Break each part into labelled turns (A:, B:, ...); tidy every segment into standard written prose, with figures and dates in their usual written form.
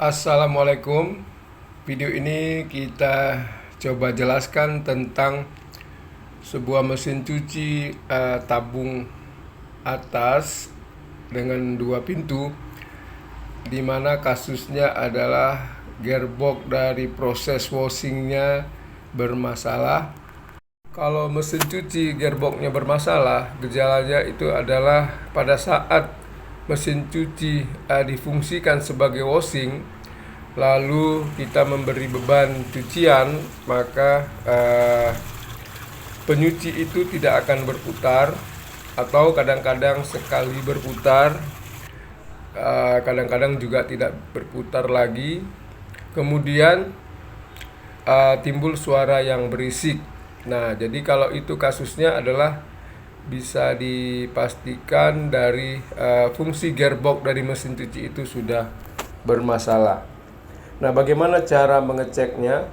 A: Assalamualaikum. Video ini kita coba jelaskan tentang sebuah mesin cuci tabung atas dengan dua pintu, di mana kasusnya adalah gearbox dari proses washingnya bermasalah. Kalau mesin cuci gearboxnya bermasalah, gejalanya itu adalah pada saat mesin cuci difungsikan sebagai washing, lalu kita memberi beban cucian, maka penyuci itu tidak akan berputar, atau kadang-kadang sekali berputar, kadang-kadang juga tidak berputar lagi. Kemudian timbul suara yang berisik. Nah, jadi kalau itu kasusnya adalah bisa dipastikan dari fungsi gearbox dari mesin cuci itu sudah bermasalah. Nah, bagaimana cara mengeceknya?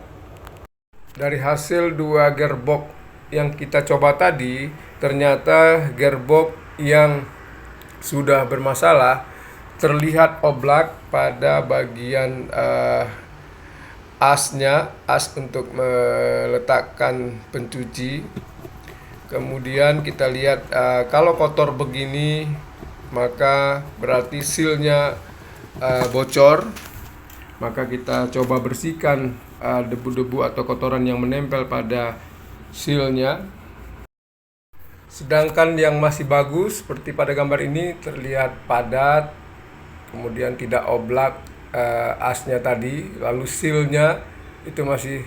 A: Dari hasil dua gearbox yang kita coba tadi, ternyata gearbox yang sudah bermasalah terlihat oblak pada bagian as untuk meletakkan pencuci. Kemudian kita lihat kalau kotor begini, maka berarti sealnya bocor. Maka kita coba bersihkan debu-debu atau kotoran yang menempel pada sealnya. Sedangkan yang masih bagus seperti pada gambar ini terlihat padat, kemudian tidak oblak asnya tadi, lalu sealnya itu masih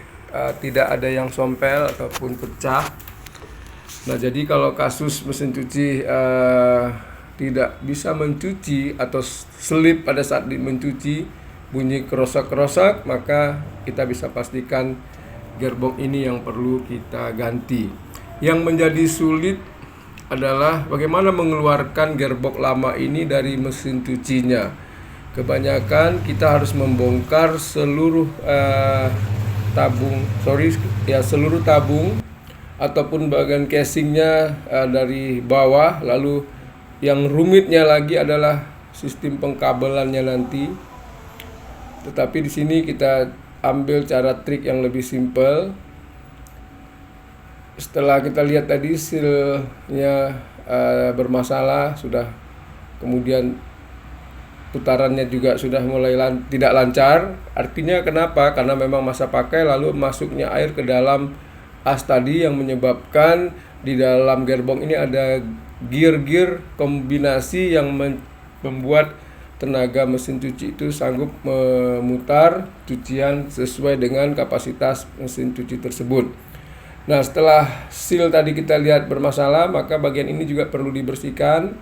A: tidak ada yang sompel ataupun pecah. Nah, jadi kalau kasus mesin cuci tidak bisa mencuci atau selip pada saat mencuci, bunyi kerosak-kerosak, maka kita bisa pastikan gearbox ini yang perlu kita ganti. Yang menjadi sulit adalah bagaimana mengeluarkan gearbox lama ini dari mesin cucinya. Kebanyakan kita harus membongkar seluruh seluruh tabung ataupun bagian casingnya dari bawah. Lalu yang rumitnya lagi adalah sistem pengkabelannya nanti. Tetapi di sini kita ambil cara trik yang lebih simpel. Setelah kita lihat tadi sealnya bermasalah, kemudian putarannya juga sudah mulai tidak lancar. Artinya kenapa? Karena memang masa pakai lalu masuknya air ke dalam as tadi, yang menyebabkan di dalam gearbox ini ada gear-gear kombinasi yang membuat tenaga mesin cuci itu sanggup memutar cucian sesuai dengan kapasitas mesin cuci tersebut. Nah, setelah seal tadi kita lihat bermasalah, maka bagian ini juga perlu dibersihkan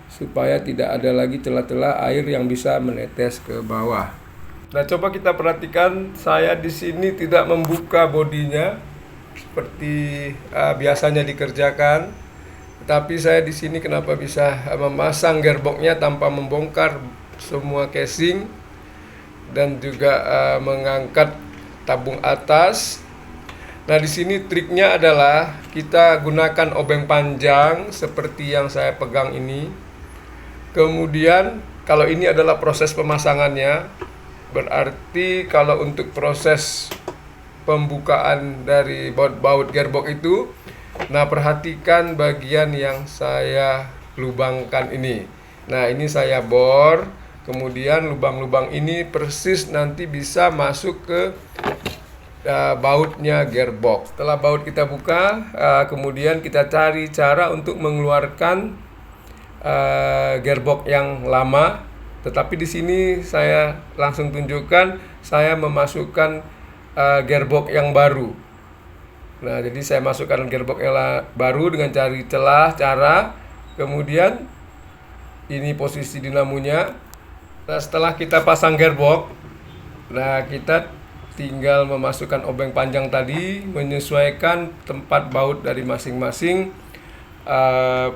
A: supaya tidak ada lagi celah-celah air yang bisa menetes ke bawah. Nah, coba kita perhatikan, saya di sini tidak membuka bodinya seperti biasanya dikerjakan. Tetapi saya di sini kenapa bisa memasang gearboxnya tanpa membongkar semua casing dan juga mengangkat tabung atas. Nah, di sini triknya adalah kita gunakan obeng panjang seperti yang saya pegang ini. Kemudian kalau ini adalah proses pemasangannya, berarti kalau untuk proses pembukaan dari baut gearbox itu, nah, perhatikan bagian yang saya lubangkan ini. Nah, ini saya bor, kemudian lubang-lubang ini persis nanti bisa masuk ke bautnya gearbox. Setelah baut kita buka, kemudian kita cari cara untuk mengeluarkan gearbox yang lama. Tetapi di sini saya langsung tunjukkan, saya memasukkan gearbox yang baru. Nah, jadi saya masukkan gearbox yang baru dengan cari cara. Kemudian ini posisi dinamonya. Nah, setelah kita pasang gearbox, nah, kita tinggal memasukkan obeng panjang tadi, menyesuaikan tempat baut dari masing-masing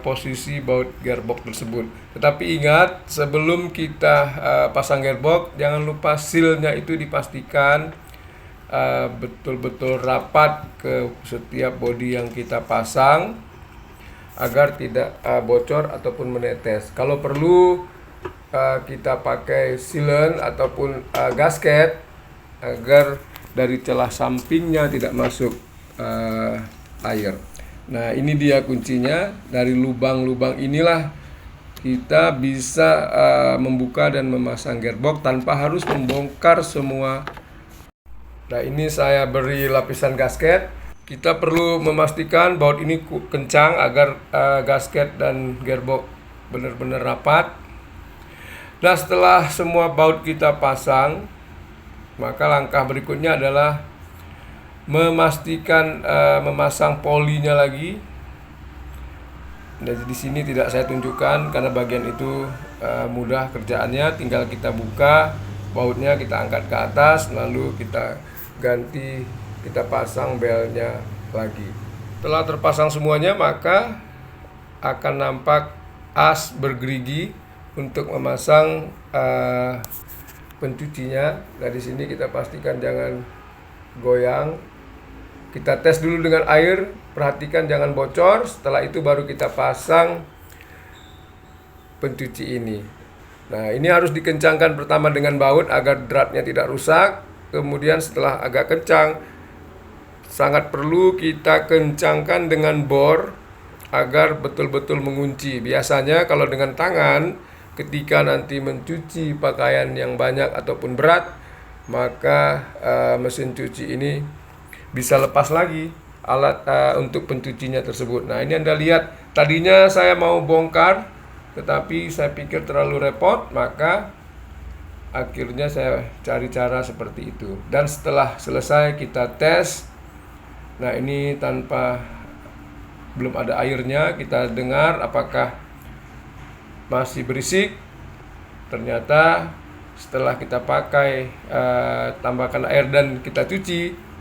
A: posisi baut gearbox tersebut. Tetapi ingat, sebelum kita pasang gearbox, jangan lupa sealnya itu dipastikan betul-betul rapat ke setiap bodi yang kita pasang agar tidak bocor ataupun menetes. Kalau perlu kita pakai sealant ataupun gasket agar dari celah sampingnya tidak masuk air. Nah, ini dia kuncinya. Dari lubang-lubang inilah kita bisa membuka dan memasang gearbox tanpa harus membongkar semua. Nah, ini saya beri lapisan gasket. Kita perlu memastikan baut ini kencang agar gasket dan gearbox benar-benar rapat. Nah, setelah semua baut kita pasang, maka langkah berikutnya adalah memastikan memasang polinya lagi. Nah, di sini tidak saya tunjukkan karena bagian itu mudah kerjaannya. Tinggal kita buka bautnya, kita angkat ke atas, lalu kita ganti, kita pasang belnya lagi. Setelah terpasang semuanya, maka akan nampak as bergerigi untuk memasang pencucinya. Nah, di sini kita pastikan jangan goyang. Kita tes dulu dengan air, perhatikan jangan bocor. Setelah itu baru kita pasang pencuci ini. Nah, ini harus dikencangkan pertama dengan baut agar dratnya tidak rusak. Kemudian setelah agak kencang, sangat perlu kita kencangkan dengan bor agar betul-betul mengunci. Biasanya kalau dengan tangan, ketika nanti mencuci pakaian yang banyak ataupun berat, maka mesin cuci ini bisa lepas lagi alat untuk pencucinya tersebut. Nah, ini Anda lihat, tadinya saya mau bongkar, tetapi saya pikir terlalu repot, maka akhirnya saya cari cara seperti itu. Dan setelah selesai kita tes. Nah, ini belum ada airnya, kita dengar apakah masih berisik. Ternyata setelah kita pakai tambahkan air dan kita cuci,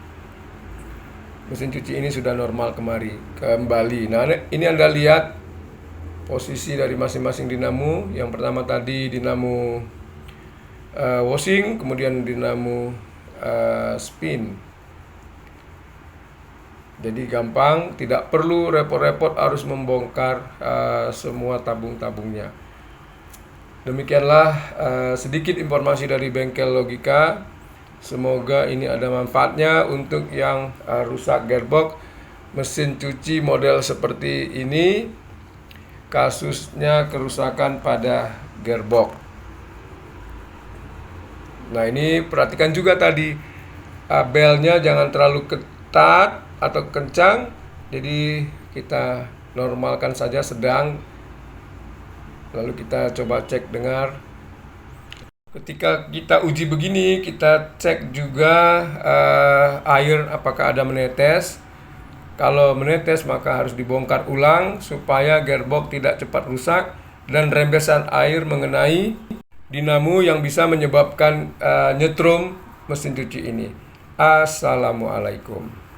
A: mesin cuci ini sudah normal kembali. Nah, ini Anda lihat posisi dari masing-masing dinamo. Yang pertama tadi dinamo washing, kemudian dinamo spin. Jadi gampang, tidak perlu repot-repot harus membongkar semua tabung-tabungnya. Demikianlah sedikit informasi dari Bengkel Logika. Semoga ini ada manfaatnya untuk yang rusak gearbox mesin cuci model seperti ini, kasusnya kerusakan pada gearbox. Nah, ini perhatikan juga tadi belnya jangan terlalu ketat atau kencang. Jadi kita normalkan saja sedang. Lalu kita coba cek dengar. Ketika kita uji begini, kita cek juga air apakah ada menetes. Kalau menetes maka harus dibongkar ulang supaya gearbox tidak cepat rusak dan rembesan air mengenai dinamo yang bisa menyebabkan nyetrum mesin cuci ini. Assalamualaikum.